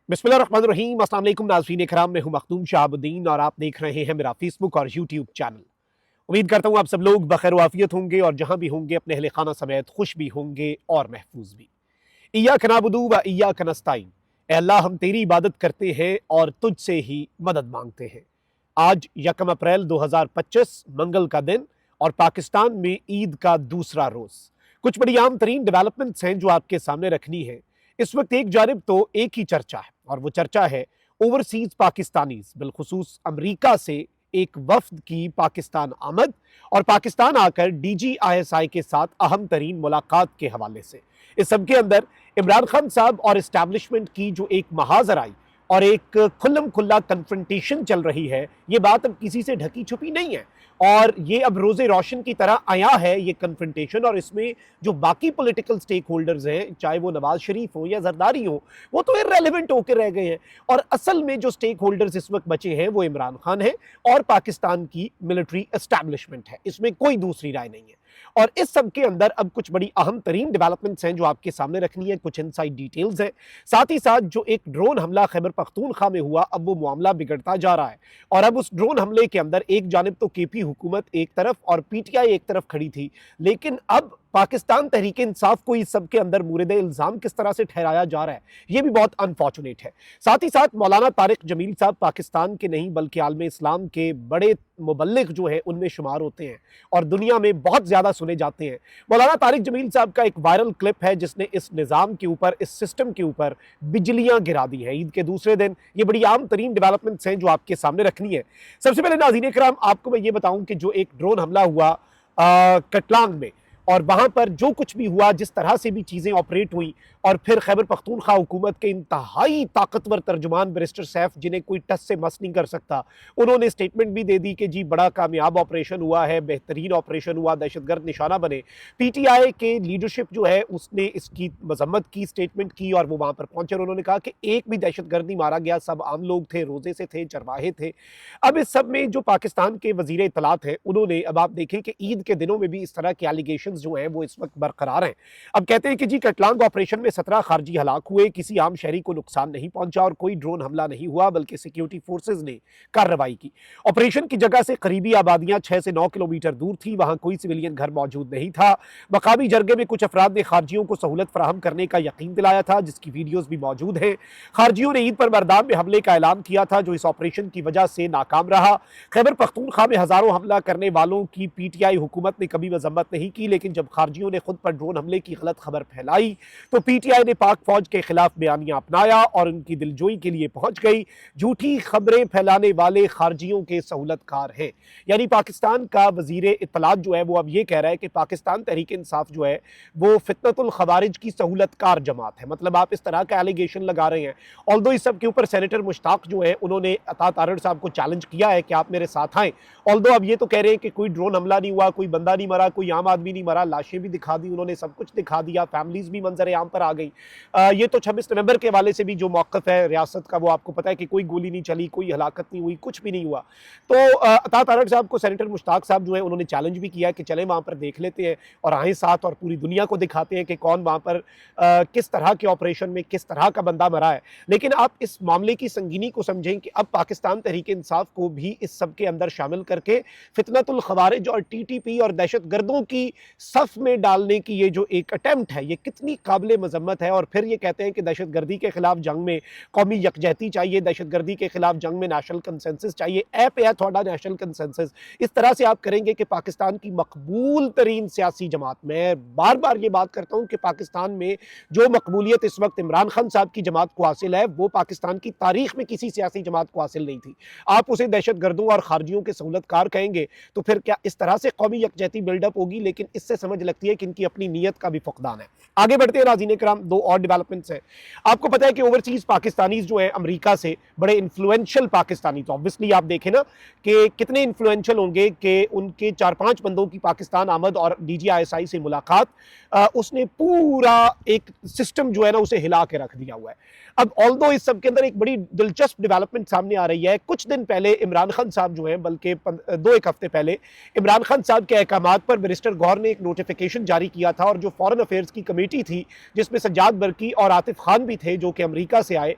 बिस्मिल्लाहिर्रहमानिर्रहीम। अस्सलाम वालेकुम नाज़रीन इकराम, मैं हूं मखदूम शहाबुद्दीन और आप देख रहे हैं मेरा फेसबुक और यूट्यूब चैनल। उम्मीद करता हूं आप सब लोग बखैर वाफियत होंगे और जहां भी होंगे अपने अहले खाना समेत खुश भी होंगे और महफूज भी। इय्याक नअबुदु व इय्याक नस्तईन। ए अल्लाह, हम तेरी इबादत करते हैं और तुझसे ही मदद मांगते हैं। आज 1 अप्रैल 2025 मंगल का दिन और पाकिस्तान में ईद का दूसरा रोज। कुछ बड़ी आम तरीन डेवलपमेंट्स हैं जो आपके सामने रखनी है। इस वक्त एक जानिब तो एक ही चर्चा है और वो चर्चा है ओवरसीज पाकिस्तानीज, बिलखुसूस अमरीका से एक वफ्द की पाकिस्तान आमद और पाकिस्तान आकर DGISI के साथ अहम तरीन मुलाकात के हवाले से। इस सब के अंदर इमरान खान साहब और इस्टेब्लिशमेंट की जो एक महाजर आई और एक खुल्लम खुल्ला कन्फ्रंटेशन चल रही है, ये बात अब किसी से ढकी छुपी नहीं है और ये अब रोजे रोशन की तरह आया है ये कन्फ्रंटेशन। और इसमें जो बाकी पॉलिटिकल स्टेक होल्डर्स हैं, चाहे वो नवाज शरीफ हो या जरदारी हो, वो तो इररेलेवेंट होकर रह गए हैं और असल में जो स्टेक होल्डर्स इस वक्त बचे हैं वो इमरान खान है और पाकिस्तान की मिलिट्री एस्टैब्लिशमेंट है। इसमें कोई दूसरी राय नहीं है। और इस सब के अंदर अब कुछ बड़ी अहम तरीन डेवलपमेंट्स हैं जो आपके सामने रखनी है, कुछ इनसाइड डिटेल्स हैं। साथ ही साथ जो एक ड्रोन हमला खैबर पख्तूनख्वा में हुआ, अब वो मामला बिगड़ता जा रहा है और अब उस ड्रोन हमले के अंदर एक जानिब तो KP हुकूमत एक तरफ और PTI एक तरफ खड़ी थी, लेकिन अब पाकिस्तान तहरीक इंसाफ को इस सब के अंदर मुर्दे इल्जाम किस तरह से ठहराया जा रहा है, ये भी बहुत अनफॉर्चुनेट है। साथ ही साथ मौलाना तारिक जमील साहब पाकिस्तान के नहीं बल्कि आलम इस्लाम के बड़े मुबल्लिग जो है उनमें शुमार होते हैं और दुनिया में बहुत ज्यादा सुने जाते हैं। मौलाना तारिक जमील साहब का एक वायरल क्लिप है जिसने इस निज़ाम के ऊपर, इस सिस्टम के ऊपर बिजलियां गिरा दी हैं ईद के दूसरे दिन। ये बड़ी आम तरीन डेवलपमेंट्स हैं जो आपके सामने रखनी है। सबसे पहले नाज़रीन इकराम, आपको मैं ये बताऊं कि जो एक ड्रोन हमला हुआ कटलांग में और वहां पर जो कुछ भी हुआ, जिस तरह से भी चीजें ऑपरेट हुई और फिर खैबर पख्तूनख्वा हुकूमत के इंतहाई ताकतवर तर्जुमान बैरिस्टर सैफ, जिन्हें कोई टस से मस नहीं कर सकता, उन्होंने स्टेटमेंट भी दे दी कि जी बड़ा कामयाब ऑपरेशन हुआ है, बेहतरीन ऑपरेशन हुआ, दहशतगर्द निशाना बने। PTI के लीडरशिप जो है उसने इसकी मजम्मत की, स्टेटमेंट की और वो वहां पर पहुंचे और उन्होंने कहा कि एक भी दहशतगर्द नहीं मारा गया, सब आम लोग थे, रोजे से थे, चरवाहे थे। अब इस सब में जो पाकिस्तान के वजीर इत्तलात हैं उन्होंने, अब आप देखें कि ईद के दिनों में भी इस तरह के एलिगेशन जो हैं वो इस वक्त बरकरार हैं। अब कहते हैं कि जी कटलांग ऑपरेशन में 17 खारजी हलाक हुए, किसी आम शहरी को नुकसान नहीं पहुंचा और कोई ड्रोन हमला नहीं हुआ बल्कि सिक्योरिटी फोर्सेज ने कार्रवाई की। ऑपरेशन की जगह से करीबी आबादियां 6 से 9 किलोमीटर दूर थी, वहां कोई सिविलियन घर मौजूद नहीं था। मकामी जरगे में कुछ अफराद ने खारजियों को सहूलत फराहम करने का यकीन दिलाया था, जिसकी वीडियोज भी मौजूद हैं। खारजियों ने ईद पर मरदान में हमले का ऐलान किया था जो इस ऑपरेशन की वजह से नाकाम रहा। खैबर पख्तूनख्वा में हजारों हमला करने वालों की PTI हुकूमत ने कभी मजम्मत नहीं की, लेकिन जब खारजियों ने खुद पर ड्रोन हमले की गलत खबर फैलाई तो PTI ने पाक फौज के खिलाफ बयानिया अपनाया और उनकी दिलजोई के लिए पहुंच गई। झूठी खबरें फैलाने वाले खारजियों के सहूलतकार हैं। यानी पाकिस्तान का वजीर इत्तलात जो है वो अब ये कह रहा है कि पाकिस्तान तहरीक इंसाफ जो है वो फितनतुल खवारिज की सहूलतकार जमात है। मतलब आप इस तरह का एलिगेशन लगा रहे हैं। ऑल्दो इस सब के ऊपर सेनेटर मुश्ताक जो है उन्होंने अता तारड़ साहब को चैलेंज किया है कि आप मेरे साथ आए। ऑल्दो अब ये तो कह रहे हैं कि कोई ड्रोन हमला नहीं हुआ, कोई बंदा नहीं मरा, कोई आम आदमी नहीं मरा, लाशें भी दिखा दी उन्होंने, सब कुछ दिखा दिया, फैमिलीज भी मंजर आम पर आ गई। ये तो 26 नवंबर के हवाले से भी जो मौक़िफ़ है रियासत का वो आपको पता है कि कोई गोली नहीं चली, कोई हलाकत नहीं हुई, कुछ भी नहीं हुआ। तो अता तारड़ साहब को सेनेटर मुश्ताक साहब जो है उन्होंने चैलेंज भी किया कि चलें वहाँ पर देख लेते हैं और आए साथ और पूरी दुनिया को दिखाते हैं कि कौन वहाँ पर किस तरह के ऑपरेशन में किस तरह का बंदा मरा है। लेकिन आप इस मामले की संगीनी को समझें कि अब पाकिस्तान तहरीक इंसाफ को भी इस सब के अंदर शामिल करके फितनतुल खवारिज और TTP और दहशत गर्दों की सफ में डालने की ये जो एक अटेम्प्ट है, ये कितनी काबिल मजम्मत है। और फिर ये कहते हैं कि दहशत गर्दी के खिलाफ जंग में कौमी यकजहती चाहिए, दहशत गर्दी के खिलाफ जंग में नेशनल कंसेंसस चाहिए। ऐप है थोड़ा नेशनल कंसेंसस। इस तरह से आप करेंगे कि पाकिस्तान की मकबूल तरीन सियासी जमात, मैं बार बार ये बात करता हूँ कि पाकिस्तान में जो मकबूलियत इस वक्त इमरान खान साहब की जमात को हासिल है वो पाकिस्तान की तारीख में किसी सियासी जमात को हासिल नहीं थी। आप उसे दहशत गर्दों और खारजियों के सहूलतकार कहेंगे तो फिर क्या इस तरह से कौमी यकजहती बिल्डअप होगी? लेकिन इससे समझ लगती है कि इनकी अपनी नीयत का भी फुकदान है। आगे बढ़ते हैं नाज़रीन इकराम, दो और डेवलपमेंट्स हैं। आपको पता है कि ओवरसीज पाकिस्तानीज जो है अमेरिका से बड़े इन्फ्लुएंशियल पाकिस्तानी, तो ऑब्वियसली आप देखें ना कि कितने इन्फ्लुएंशियल होंगे कि उनके 4-5 बंदों की पाकिस्तान आमद और DGISI से मुलाकात, उसने पूरा एक सिस्टम जो है ना उसे हिला के रख दिया हुआ है। अब ऑल्दो इस सब के अंदर एक बड़ी दिलचस्प डेवलपमेंट सामने आ रही है। कुछ दिन पहले इमरान खान साहब जो हैं, बल्कि 2-1 हफ्ते पहले इमरान खान साहब के अहकामात पर बैरिस्टर गौहर ने एक नोटिफिकेशन जारी किया था और जो फॉरेन अफेयर्स की कमेटी थी जिसमें जिसमें सज्जाद बरकी और आतिफ खान भी थे जो कि अमेरिका से आए,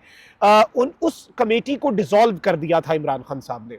उस कमेटी को डिसॉल्व कर दिया था इमरान खान साहब ने।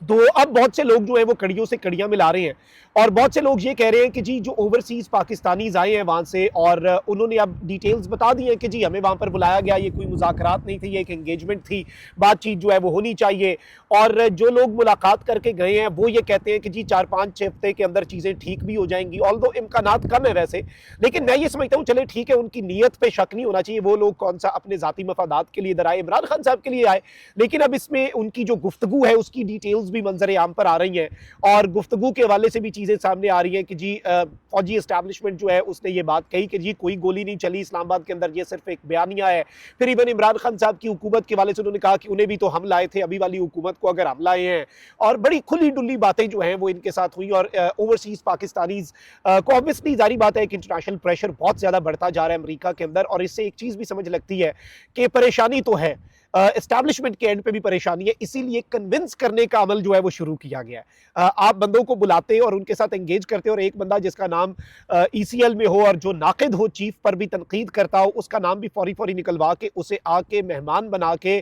तो अब बहुत से लोग जो है वो कड़ियों से कड़ियां मिला रहे हैं और बहुत से लोग ये कह रहे हैं कि जी जो ओवरसीज पाकिस्तानीज आए हैं वहां से और उन्होंने अब डिटेल्स बता दी हैं कि जी हमें वहां पर बुलाया गया, ये कोई मुज़ाकरात नहीं थी, ये एक एंगेजमेंट थी, बातचीत जो है वो होनी चाहिए। और जो लोग मुलाकात करके गए हैं वो ये कहते हैं कि जी 4-5-6 हफ्ते के अंदर चीज़ें ठीक भी हो जाएंगी, ऑल्दो इम्कानात कम है वैसे, लेकिन मैं ये समझता हूँ चले ठीक है, उनकी नीयत पे शक नहीं होना चाहिए। वो लोग कौन सा अपने ज़ाती मफादात के लिए इधर आए, इमरान खान साहब के लिए आए, लेकिन अब इसमें उनकी जो गुफ्तगू है उसकी डिटेल्स भी मंजर आम पर आ रही हैं और गुफ्तगू के हवाले से भी चीज़ें सामने आ रही हैं कि जी फौजी एस्टैब्लिशमेंट जो है उसने ये बात कही कि जी कोई गोली नहीं चली इस्लामाबाद के अंदर, ये सिर्फ एक बयानिया है। फिर इवन इमरान खान साहब की हुकूमत के हवाले से उन्होंने कहा कि उन्हें भी तो हम लाए थे, अभी वाली हुकूमत को अगर हम लाए हैं, और बड़ी खुली डुली बातें जो हैं वो इनके साथ हुई। और ओवरसीज पाकिस्तानीज को ऑब्वियसली जारी बात है कि इंटरनेशनल प्रेशर बहुत ज़्यादा बढ़ता जा रहा है अमेरिका के अंदर, और इससे एक चीज़ भी समझ लगती है कि परेशानी तो है, एस्टैब्लिशमेंट के एंड पे भी परेशानी है, इसीलिए कन्विंस करने का अमल जो है वो शुरू किया गया है। आप बंदों को बुलाते और उनके साथ एंगेज करते और एक बंदा जिसका नाम ईसीएल में हो और जो नाकिद हो, चीफ पर भी तनकीद करता हो, उसका नाम भी फौरी फौरी निकलवा के उसे आके मेहमान बना के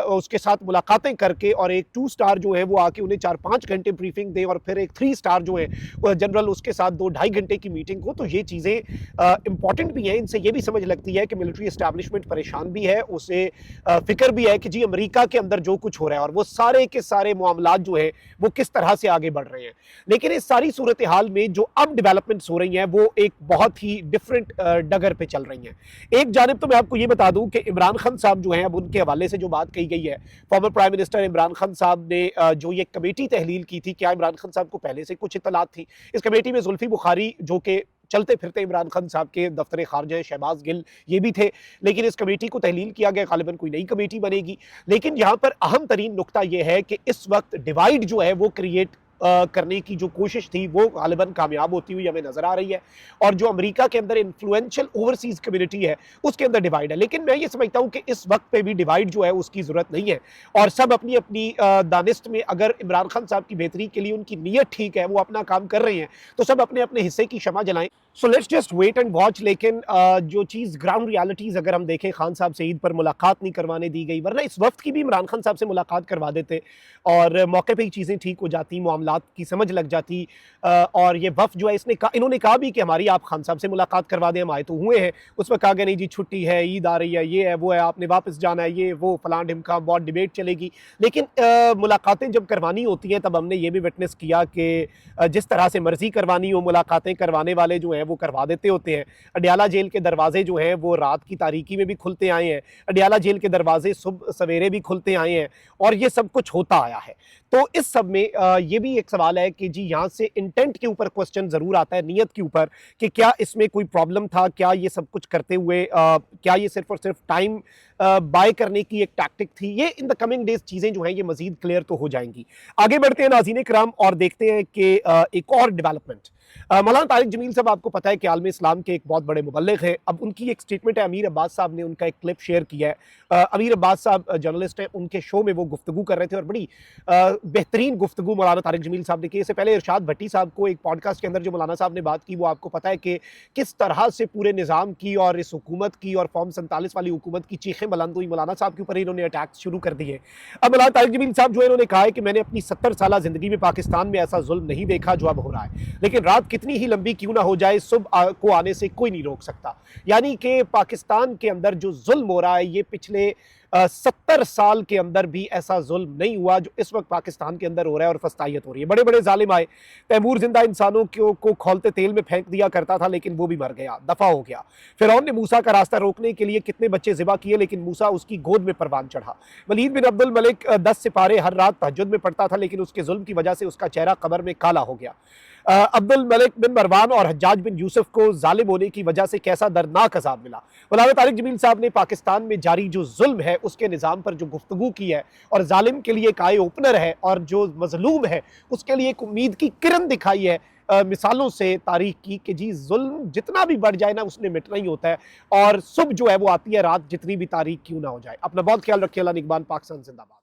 उसके साथ मुलाकातें करके और एक 2 स्टार जो है वो आके उन्हें 4-5 घंटे ब्रीफिंग दे और फिर एक 3 स्टार जो है जनरल उसके साथ 2-2.5 घंटे की मीटिंग हो, तो ये चीज़ें इंपॉर्टेंट भी हैं। इनसे ये भी समझ लगती है कि मिलिट्री एस्टैब्लिशमेंट परेशान भी है, उसे फिक्र भी है कि जी अमेरिका के अंदर जो कुछ हो रहा है और वो सारे के सारे मामलात जो है वो किस तरह से आगे बढ़ रहे हैं। लेकिन इस सारी सूरत हाल में जो अब डेवलपमेंट्स हो रही हैं वो एक बहुत ही डिफरेंट डगर पे चल रही हैं। एक जानिब तो मैं आपको ये बता दूं कि इमरान खान साहब जो हैं, अब उनके हवाले से जो बात कही गई है, former prime minister Imran Khan साहब ने जो ये कमेटी तहलील की थी, क्या इमरान खान साहब को पहले से कुछ इतलात थी? इस कमेटी में जुल्फी बुखारी जो कि चलते फिरते इमरान खान साहब के दफ्तर खारजा, शहबाज गिल ये भी थे, लेकिन इस कमेटी को तहलील किया गया, गालिबन कोई नई कमेटी बनेगी। लेकिन यहाँ पर अहम तरीन नुकता यह है कि इस वक्त डिवाइड जो है वो क्रिएट करने की जो कोशिश थी वो गालिबन कामयाब होती हुई हमें नजर आ रही है, और जो अमेरिका के अंदर इन्फ्लुएंशियल ओवरसीज कम्युनिटी है उसके अंदर डिवाइड है। लेकिन मैं ये समझता हूं कि इस वक्त पे भी डिवाइड जो है उसकी जरूरत नहीं है, और सब अपनी अपनी दानिस्त में, अगर इमरान खान साहब की बेहतरी के लिए उनकी नीयत ठीक है, वो अपना काम कर रहे हैं, तो सब अपने अपने हिस्से की क्षमा जलाएं। So let's just wait and watch. लेकिन जो चीज़ ग्राउंड रियलिटीज़ अगर हम देखें, खान साहब से ईद पर मुलाकात नहीं करवाने दी गई, वरना इस वक्त की भी इमरान खान साहब से मुलाकात करवा देते और मौके पे ही चीज़ें ठीक हो जाती, मामलात की समझ लग जाती। और ये वफ़द जो है इन्होंने कहा भी कि हमारी आप खान साहब से मुलाकात करवा दें, हम आए तो हुए हैं। उस वक्त कहा गया नहीं जी छुट्टी है, ईद आ रही है, ये है वो है, आपने वापस जाना है, ये वो फलां ढिमका, बहुत डिबेट चलेगी। लेकिन मुलाकातें जब करवानी होती हैं तब हमने ये भी विटनेस किया कि जिस तरह से मर्जी करवानी हो, मुलाकातें करवाने वाले जो हैं वो करवा देते होते हैं। अडयाला जेल के दरवाजे जो हैं वो रात की तारीकी में भी खुलते आए हैं, अडयाला जेल के दरवाजे सुबह सवेरे भी खुलते आए हैं, और ये सब कुछ होता आया है। तो इस सब में ये भी एक सवाल है कि जी यहाँ से इंटेंट के ऊपर क्वेश्चन जरूर आता है, नीयत के ऊपर, कि क्या इसमें कोई प्रॉब्लम था, क्या ये सब कुछ करते हुए क्या ये सिर्फ और सिर्फ टाइम बाय करने की एक टैक्टिक थी। ये इन द कमिंग डेज चीज़ें जो हैं ये मजीद क्लियर तो हो जाएंगी। आगे बढ़ते हैं नाज़रीन इकराम और देखते हैं कि एक और डेवलपमेंट। मौलाना तारिक जमील साहब आपको पता है कि आलम इस्लाम के एक बहुत बड़े मुबल्लिग हैं। अब उनकी एक स्टेटमेंट है, अमीर अब्बास साहब ने उनका एक क्लिप शेयर किया है। अमीर अब्बास साहब जर्नलिस्ट हैं, उनके शो में वो गुफ्तगू कर रहे थे और बड़ी बेहतरीन गुफ्तगू मौलाना तारिक जमील साहब ने की। इससे पहले इरशाद भट्टी साहब को एक पॉडकास्ट के अंदर जो मौलाना साहब ने बात की, वो आपको पता है कि किस तरह से पूरे निज़ाम की और इस हुकूमत की और फॉर्म 47 वाली हुकूमत की चीखें बुलंद हुई, मौलाना साहब के ऊपर इन्होंने अटैक शुरू कर दिए। अब मौलाना तारिक जमील साहब जो है इन्होंने कहा है कि मैंने अपनी 70 साल जिंदगी में पाकिस्तान में ऐसा जुल्म नहीं देखा जो अब हो रहा है, लेकिन रात कितनी ही लंबी क्यों ना हो जाए, सुबह को आने से कोई नहीं रोक सकता। यानी कि पाकिस्तान के अंदर जो जुल्म हो रहा है ये पिछले 70 साल के अंदर भी ऐसा जुल्म नहीं हुआ जो इस वक्त पाकिस्तान के अंदर हो रहा है, और फस्तायत हो रही है। बड़े बड़े जालिम आए, तैमूर जिंदा इंसानों को खौलते तेल में फेंक दिया करता था, लेकिन वो भी मर गया, दफा हो गया। फिरौन ने मूसा का रास्ता रोकने के लिए कितने बच्चे ज़िबा किए, लेकिन मूसा उसकी गोद में परवान चढ़ा। वलीद बिन अब्दुल मलिक 10 सिपारे हर रात तहज्जुद में पढ़ता था, लेकिन उसके जुल्म की वजह से उसका चेहरा कब्र में काला हो गया। अब्दुल मलिक बिन मरवान और हज्जाज बिन यूसुफ को जालिम होने की वजह से कैसा दर्दनाक अज़ाब मिला। मौलाना तारिक जमील साहब ने पाकिस्तान में जारी जो जुल्म है उसके निज़ाम पर जो गुफ्तगू की है, और जालिम के लिए एक आई ओपनर है, और जो मजलूम है उसके लिए एक उम्मीद की किरण दिखाई है मिसालों से तारीख की, कि जी जुल्म जितना भी बढ़ जाए ना उसने मिटना ही होता है, और सुबह जो है वो आती है, रात जितनी भी तारीख क्यों ना हो जाए। अपना बहुत ख्याल रखिए। अल्लाह निगहबान। पाकिस्तान जिंदाबाद।